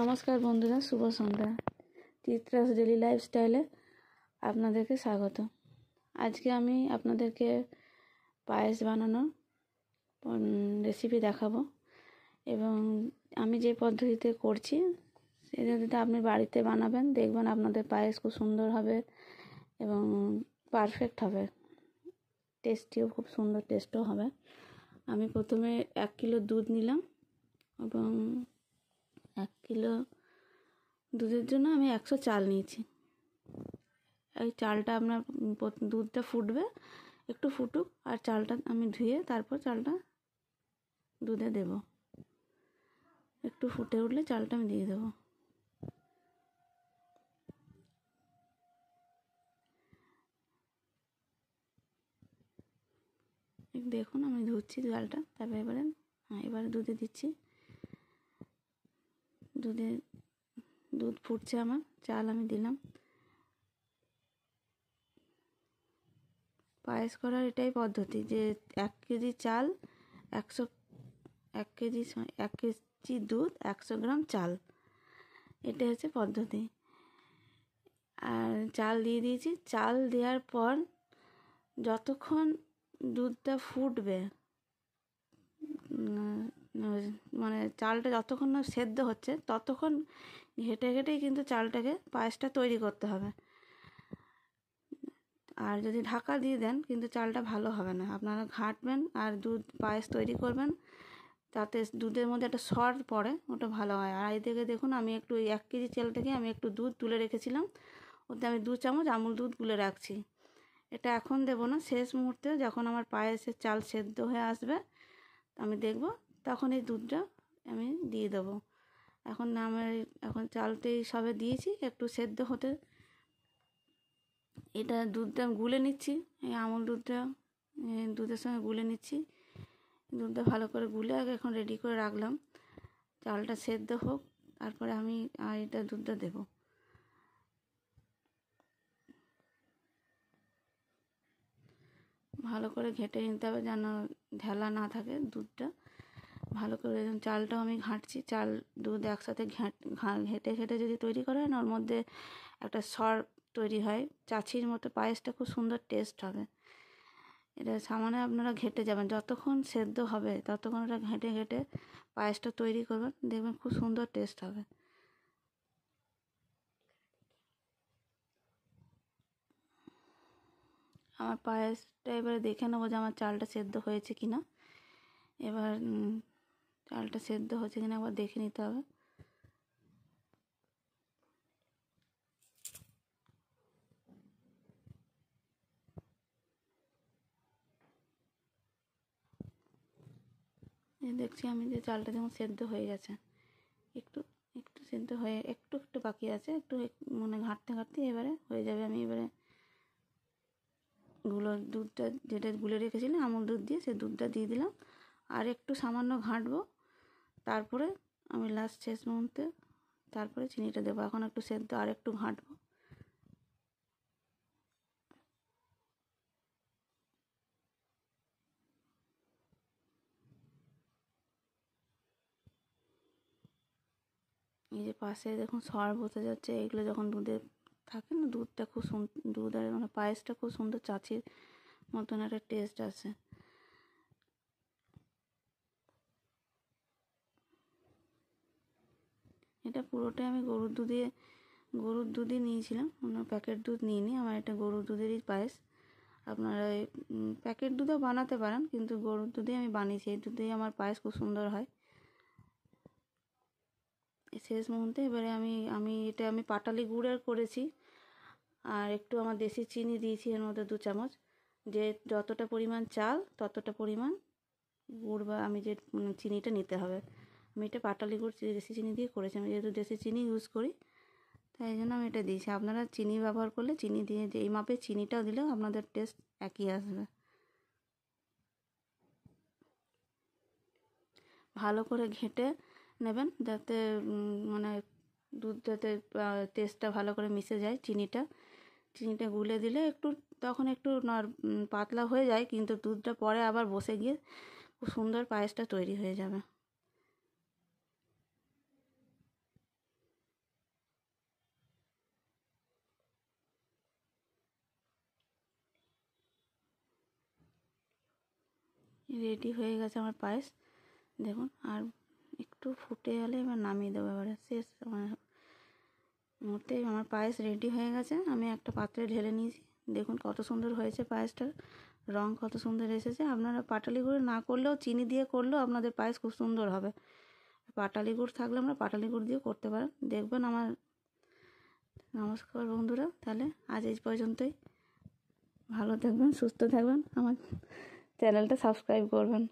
নমস্কার বন্ধুরা, শুভ সন্ধ্যা। চিত্রাস ডেলি লাইফস্টাইলে আপনাদেরকে স্বাগত। আজকে আমি আপনাদেরকে পায়েস বানানোর রেসিপি দেখাবো এবং আমি যে পদ্ধতিতে করছি সেই পদ্ধতিতে আপনি বাড়িতে বানাবেন, দেখবেন আপনাদের পায়েস খুব সুন্দর হবে এবং পারফেক্ট হবে, টেস্টিও খুব সুন্দর টেস্টও হবে। আমি প্রথমে 1 কিলো দুধ নিলাম এবং 1 কিলো দুধের জন্য আমি 100 চাল নিয়েছি। এই চালটা আপনার দুধটা ফুটবে, একটু ফুটুক, আর চালটা আমি ধুয়ে তারপর চালটা দুধে দেব। একটু ফুটে উঠলে চালটা আমি দিয়ে দেবো। দেখুন আমি ধুচ্ছি চালটা, তারপর এবারে দুধে দিচ্ছি। দুধ ফুটছে, আমার চাল আমি দিলাম। পায়েস করার এটাই পদ্ধতি যে 1 কেজি চাল 1 কেজি দুধ 100 গ্রাম চাল, এটা হচ্ছে পদ্ধতি। আর চাল দিয়ে দিয়েছি। চাল দেওয়ার পর যতক্ষণ দুধটা ফুটবে, মানে চালটা যতক্ষণ না সেদ্ধ হচ্ছে ততক্ষণ ঘেটে ঘেটেই কিন্তু পায়েসটা তৈরি করতে হবে। আর যদি ঢাকা দিয়ে দেন কিন্তু চালটা ভালো হবে না। আপনারা ঘাঁটবেন আর পায়েস তৈরি করবেন, তাতে দুধের মধ্যে একটা সর পড়ে, ওটা ভালো হয়। আর এদিকে দেখুন আমি একটু 1 কেজি চাল থেকে আমি একটু দুধ তুলে রেখেছিলাম, ওতে আমি 2 চামচ আমুল দুধ গুলে রাখছি। এটা এখন দেবো না, শেষ মুহূর্তে যখন আমার পায়েসের চাল সেদ্ধ হয়ে আসবে আমি দেখব, তখন এই দুধটা আমি দিয়ে দেবো। এখন চালটাই সবে দিয়েছি, একটু সেদ্ধ হতে এটা দুধটা গুলে নিচ্ছি। এই আমুল দুধটা দুধের সঙ্গে গুলে নিচ্ছি। দুধটা ভালো করে গুলে আগে এখন রেডি করে রাখলাম, চালটা সেদ্ধ হোক, তারপরে আমি এটা দুধটা দেব। ভালো করে ঘেটে নিতে হবে যেন ঢেলা না থাকে দুধটা। ভালো করে চালটাও আমি ঘাঁটছি, চাল দুধ একসাথে ঘেটে ঘেটে যদি তৈরি করা হয় না, ওর মধ্যে একটা সর তৈরি হয়, চাছির মতো, পায়েসটা খুব সুন্দর টেস্ট হবে। এটা সামান্য আপনারা ঘেটে যাবেন, যতক্ষণ সেদ্ধ হবে ততক্ষণ ওটা ঘেটে ঘেটে পায়েসটা তৈরি করবেন, দেখবেন খুব সুন্দর টেস্ট হবে। আমার পায়েসটা এবারে দেখে নেবো যে আমার চালটা সেদ্ধ হয়েছে কিনা। এবার চালটা সেদ্ধ হয়েছে কিনা একবার দেখে নিতে হবে। দেখছি আমি যে চালটা যেমন সেদ্ধ হয়ে গেছে, একটু একটু সেদ্ধ হয়ে একটু একটু বাকি আছে, একটু মানে ঘাঁটতে ঘাঁটতে এবারে হয়ে যাবে। আমি এবারে দুধটা যেটা গুলে রেখেছিলাম আমুল দুধ দিয়ে, সেই দুধটা দিয়ে দিলাম। আর একটু সামান্য ঘাঁটবো, তারপরে আমি লাস্ট শেষ মুহূর্তে তারপরে চিনিটা দেবো। এখন একটু সেদ্ধ, আর একটু ঘাঁটবো। এই যে পাশে দেখুন সর বসে যাচ্ছে, এগুলো যখন দুধে থাকে না, দুধটা খুব দুধ আর মানে পায়েসটা খুব সুন্দর চাচির মতন একটা টেস্ট আসে। এটা পুরোটাই আমি গরুর দুধই নিয়েছিলাম, প্যাকেট দুধ নিইনি। আমার এটা গরুর দুধেরই পায়েস। আপনারা প্যাকেট দুধও বানাতে পারেন, কিন্তু গরুর দুধেই আমি বানিয়েছি। এই দুধেই আমার পায়েস খুব সুন্দর হয়। শেষ মুহূর্তে এবারে আমি পাটালি গুড়ের করেছি, আর একটু আমার দেশি চিনি দিয়েছি এর মধ্যে 2 চামচ। যে যতটা পরিমাণ চাল ততটা পরিমাণ গুড় বা আমি যে চিনিটা নিতে হবে। আমি এটা পাটালি গুড় দেশি চিনি দিয়ে করেছি, আমি যেহেতু দেশি চিনি ইউজ করি তাই জন্য আমি এটা দিয়েছি। আপনারা চিনি ব্যবহার করলে চিনি দিয়ে, যে এই মাপে চিনিটাও দিলেও আপনাদের টেস্ট একই আসবে। ভালো করে ঘেঁটে নেবেন, যাতে মানে দুধ যাতে টেস্টটা ভালো করে মিশে যায়। চিনিটা গুলে দিলে তখন একটু পাতলা হয়ে যায়, কিন্তু দুধটা পরে আবার বসে গিয়ে খুব সুন্দর পায়েসটা তৈরি হয়ে যাবে। রেডি হয়ে গেছে আমার পায়েস, দেখুন। আর একটু ফুটে গেলে এবার নামিয়ে দেবো, এবারে শেষ। মুহূর্তে আমার পায়েস রেডি হয়ে গেছে, আমি একটা পাত্রে ঢেলে নিয়েছি। দেখুন কত সুন্দর হয়েছে পায়েসটার, রং কত সুন্দর এসেছে। আপনারা পাটালি গুঁড়ো না করলেও চিনি দিয়ে করলেও আপনাদের পায়েস খুব সুন্দর হবে। পাটালি গুড় থাকলে আমরা পাটালি গুড় দিয়েও করতে পারেন, দেখবেন আমার। নমস্কার বন্ধুরা, তাহলে আজ এই পর্যন্তই। ভালো থাকবেন, সুস্থ থাকবেন, আমার চ্যানেলটা সাবস্ক্রাইব করবেন।